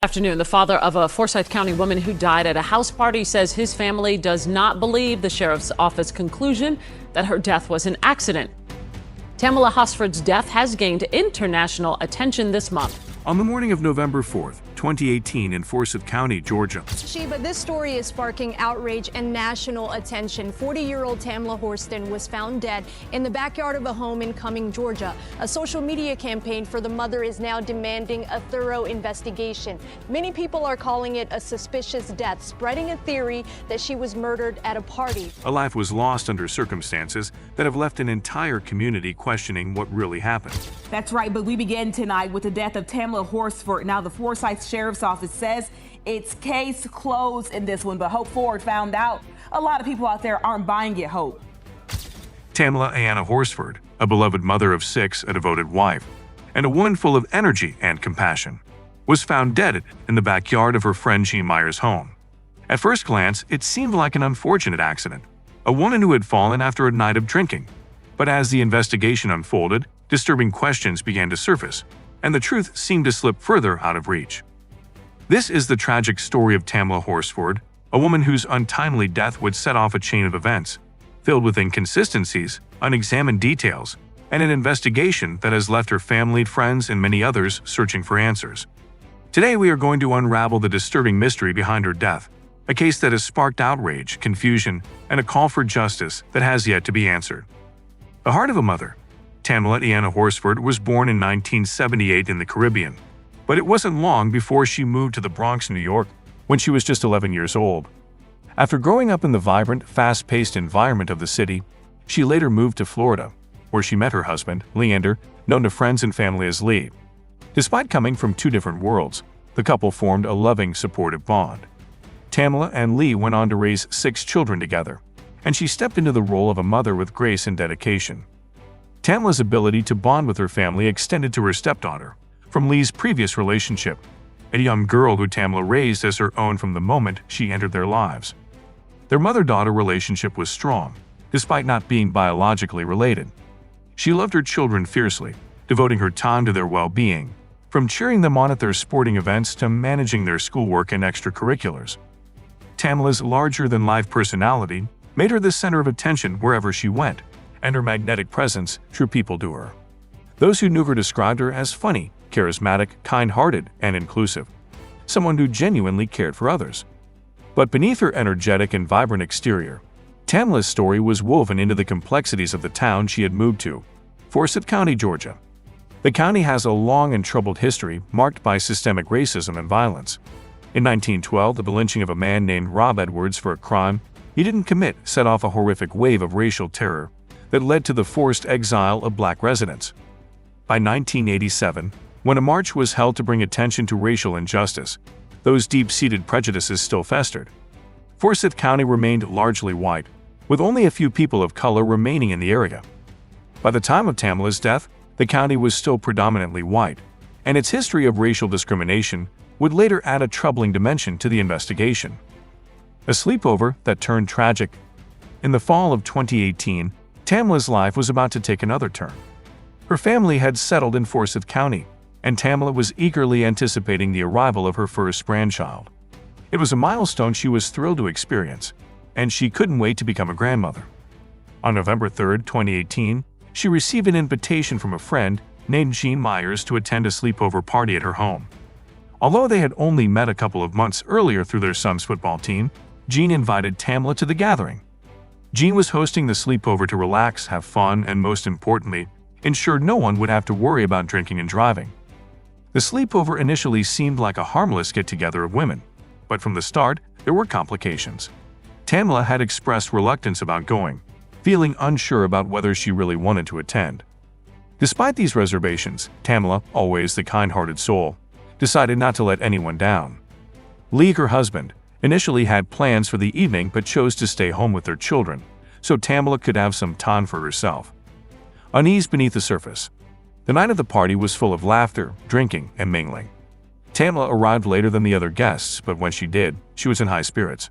Afternoon, the father of a Forsyth County woman who died at a house party says his family does not believe the sheriff's office conclusion that her death was an accident. Tamla Horsford's death has gained international attention this month. On the morning of November 4th, 2018 in Forsyth County, Georgia. But this story is sparking outrage and national attention. 40-year-old Tamla Horsford was found dead in the backyard of a home in Cumming, Georgia. A social media campaign for the mother is now demanding a thorough investigation. Many people are calling it a suspicious death, spreading a theory that she was murdered at a party. A life was lost under circumstances that have left an entire community questioning what really happened. That's right, but we begin tonight with the death of Tamla Horsford. Now, the Forsyth Sheriff's Office says it's case closed in this one, but Hope Ford found out a lot of people out there aren't buying it, Hope. Tamla Horsford, a beloved mother of 6, a devoted wife, and a woman full of energy and compassion, was found dead in the backyard of her friend Jean Meyer's home. At first glance, it seemed like an unfortunate accident, a woman who had fallen after a night of drinking. But as the investigation unfolded, disturbing questions began to surface, and the truth seemed to slip further out of reach. This is the tragic story of Tamla Horsford, a woman whose untimely death would set off a chain of events, filled with inconsistencies, unexamined details, and an investigation that has left her family, friends, and many others searching for answers. Today we are going to unravel the disturbing mystery behind her death, a case that has sparked outrage, confusion, and a call for justice that has yet to be answered. The heart of a mother. Tamla Horsford was born in 1978 in the Caribbean, but it wasn't long before she moved to the Bronx, New York, when she was just 11 years old. After growing up in the vibrant, fast-paced environment of the city, she later moved to Florida, where she met her husband, Leander, known to friends and family as Lee. Despite coming from two different worlds, the couple formed a loving, supportive bond. Tamla and Lee went on to raise 6 children together, and she stepped into the role of a mother with grace and dedication. Tamla's ability to bond with her family extended to her stepdaughter, from Lee's previous relationship, a young girl who Tamla raised as her own from the moment she entered their lives. Their mother-daughter relationship was strong, despite not being biologically related. She loved her children fiercely, devoting her time to their well-being, from cheering them on at their sporting events to managing their schoolwork and extracurriculars. Tamla's larger-than-life personality made her the center of attention wherever she went, and her magnetic presence drew people to her. Those who knew her described her as funny, charismatic, kind-hearted, and inclusive, someone who genuinely cared for others. But beneath her energetic and vibrant exterior, Tamla's story was woven into the complexities of the town she had moved to, Forsyth County, Georgia. The county has a long and troubled history marked by systemic racism and violence. In 1912, the lynching of a man named Rob Edwards for a crime he didn't commit set off a horrific wave of racial terror that led to the forced exile of black residents. By 1987, when a march was held to bring attention to racial injustice, those deep-seated prejudices still festered. Forsyth County remained largely white, with only a few people of color remaining in the area. By the time of Tamla's death, the county was still predominantly white, and its history of racial discrimination would later add a troubling dimension to the investigation. A sleepover that turned tragic. In the fall of 2018, Tamla's life was about to take another turn. Her family had settled in Forsyth County, and Tamla was eagerly anticipating the arrival of her first grandchild. It was a milestone she was thrilled to experience, and she couldn't wait to become a grandmother. On November 3, 2018, she received an invitation from a friend named Jean Myers to attend a sleepover party at her home. Although they had only met a couple of months earlier through their son's football team, Jean invited Tamla to the gathering. Jean was hosting the sleepover to relax, have fun, and most importantly, ensure no one would have to worry about drinking and driving. The sleepover initially seemed like a harmless get-together of women, but from the start, there were complications. Tamla had expressed reluctance about going, feeling unsure about whether she really wanted to attend. Despite these reservations, Tamla, always the kind-hearted soul, decided not to let anyone down. Lee, her husband, initially had plans for the evening but chose to stay home with their children, so Tamla could have some time for herself. Unease beneath the surface. The night of the party was full of laughter, drinking, and mingling. Tamla arrived later than the other guests, but when she did, she was in high spirits.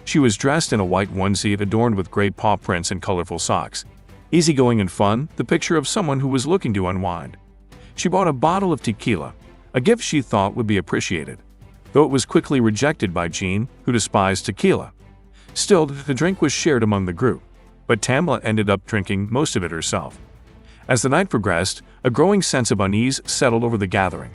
She was dressed in a white onesie adorned with gray paw prints and colorful socks. Easygoing and fun, the picture of someone who was looking to unwind. She bought a bottle of tequila, a gift she thought would be appreciated, though it was quickly rejected by Jean, who despised tequila. Still, the drink was shared among the group, but Tamla ended up drinking most of it herself. As the night progressed, a growing sense of unease settled over the gathering.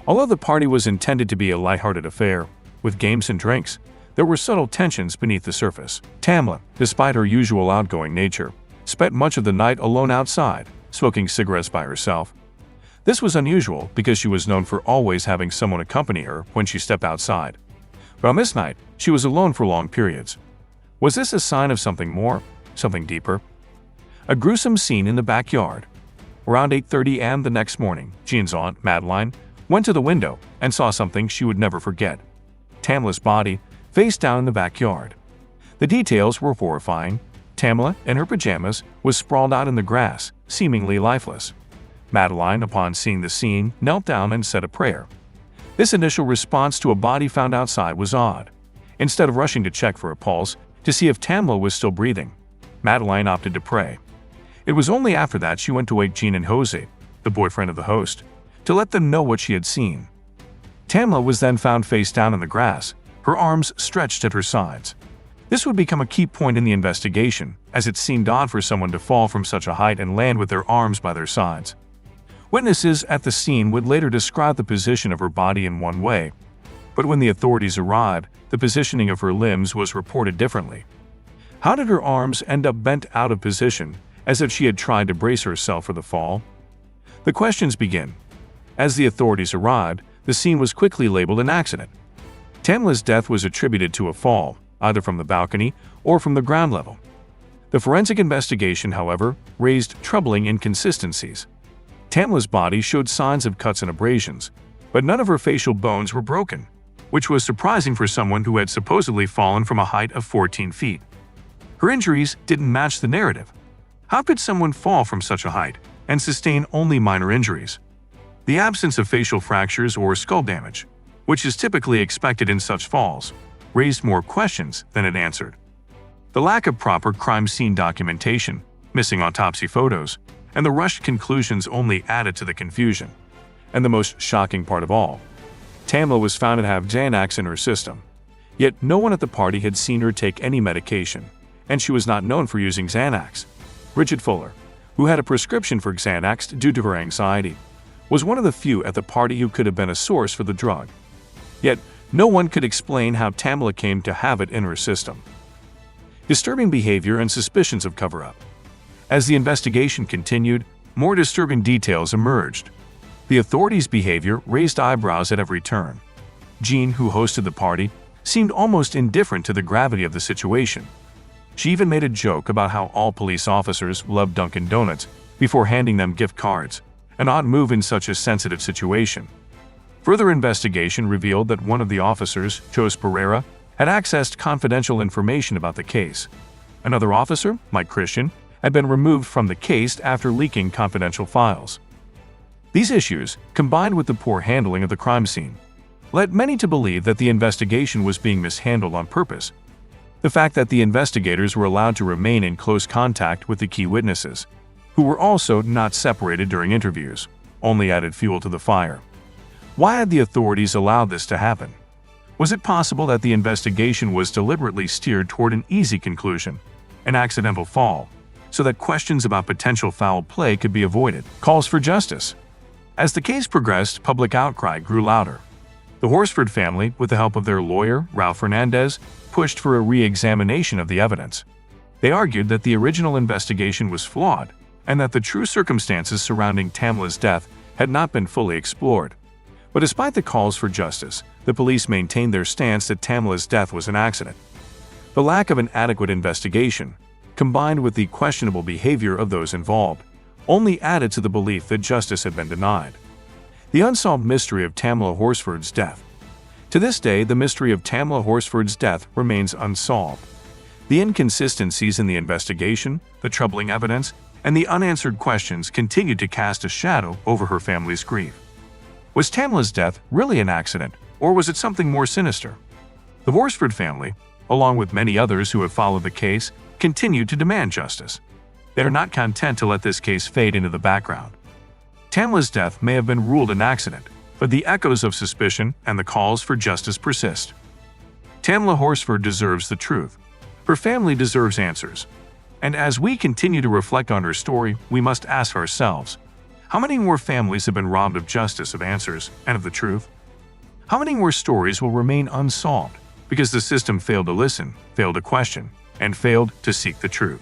Although the party was intended to be a lighthearted affair, with games and drinks, there were subtle tensions beneath the surface. Tamla, despite her usual outgoing nature, spent much of the night alone outside, smoking cigarettes by herself. This was unusual because she was known for always having someone accompany her when she stepped outside. But on this night, she was alone for long periods. Was this a sign of something more, something deeper? A gruesome scene in the backyard. Around 8:30 a.m. the next morning, Jean's aunt, Madeline, went to the window and saw something she would never forget. Tamla's body, face down in the backyard. The details were horrifying. Tamla, in her pajamas, was sprawled out in the grass, seemingly lifeless. Madeline, upon seeing the scene, knelt down and said a prayer. This initial response to a body found outside was odd. Instead of rushing to check for a pulse, to see if Tamla was still breathing, Madeline opted to pray. It was only after that she went to wake Jean and Jose, the boyfriend of the host, to let them know what she had seen. Tamla was then found face down in the grass, her arms stretched at her sides. This would become a key point in the investigation, as it seemed odd for someone to fall from such a height and land with their arms by their sides. Witnesses at the scene would later describe the position of her body in one way, but when the authorities arrived, the positioning of her limbs was reported differently. How did her arms end up bent out of position, as if she had tried to brace herself for the fall? The questions begin. As the authorities arrived, the scene was quickly labeled an accident. Tamla's death was attributed to a fall, either from the balcony or from the ground level. The forensic investigation, however, raised troubling inconsistencies. Tamla's body showed signs of cuts and abrasions, but none of her facial bones were broken, which was surprising for someone who had supposedly fallen from a height of 14 feet. Her injuries didn't match the narrative. How could someone fall from such a height and sustain only minor injuries? The absence of facial fractures or skull damage, which is typically expected in such falls, raised more questions than it answered. The lack of proper crime scene documentation, missing autopsy photos, and the rushed conclusions only added to the confusion. And the most shocking part of all, Tamla was found to have Xanax in her system. Yet no one at the party had seen her take any medication, and she was not known for using Xanax. Bridget Fuller, who had a prescription for Xanax due to her anxiety, was one of the few at the party who could have been a source for the drug. Yet no one could explain how Tamla came to have it in her system. Disturbing behavior and suspicions of cover-up. As the investigation continued, more disturbing details emerged. The authorities' behavior raised eyebrows at every turn. Jean, who hosted the party, seemed almost indifferent to the gravity of the situation. She even made a joke about how all police officers loved Dunkin' Donuts before handing them gift cards, an odd move in such a sensitive situation. Further investigation revealed that one of the officers, Jose Pereira, had accessed confidential information about the case. Another officer, Mike Christian, had been removed from the case after leaking confidential files. These issues, combined with the poor handling of the crime scene, led many to believe that the investigation was being mishandled on purpose. The fact that the investigators were allowed to remain in close contact with the key witnesses, who were also not separated during interviews, only added fuel to the fire. Why had the authorities allowed this to happen? Was it possible that the investigation was deliberately steered toward an easy conclusion, an accidental fall, so that questions about potential foul play could be avoided? Calls for justice. As the case progressed, public outcry grew louder. The Horsford family, with the help of their lawyer, Ralph Fernandez, pushed for a re-examination of the evidence. They argued that the original investigation was flawed and that the true circumstances surrounding Tamla's death had not been fully explored. But despite the calls for justice, the police maintained their stance that Tamla's death was an accident. The lack of an adequate investigation, combined with the questionable behavior of those involved, only added to the belief that justice had been denied. The unsolved mystery of Tamla Horsford's death. To this day, the mystery of Tamla Horsford's death remains unsolved. The inconsistencies in the investigation, the troubling evidence, and the unanswered questions continued to cast a shadow over her family's grief. Was Tamla's death really an accident, or was it something more sinister? The Horsford family, along with many others who have followed the case, continue to demand justice. They are not content to let this case fade into the background. Tamla's death may have been ruled an accident, But the echoes of suspicion and the calls for justice persist. Tamla Horsford deserves the truth. Her family deserves answers. And as we continue to reflect on her story, we must ask ourselves, how many more families have been robbed of justice, of answers, and of the truth? How many more stories will remain unsolved because the system failed to listen, failed to question, and failed to seek the truth?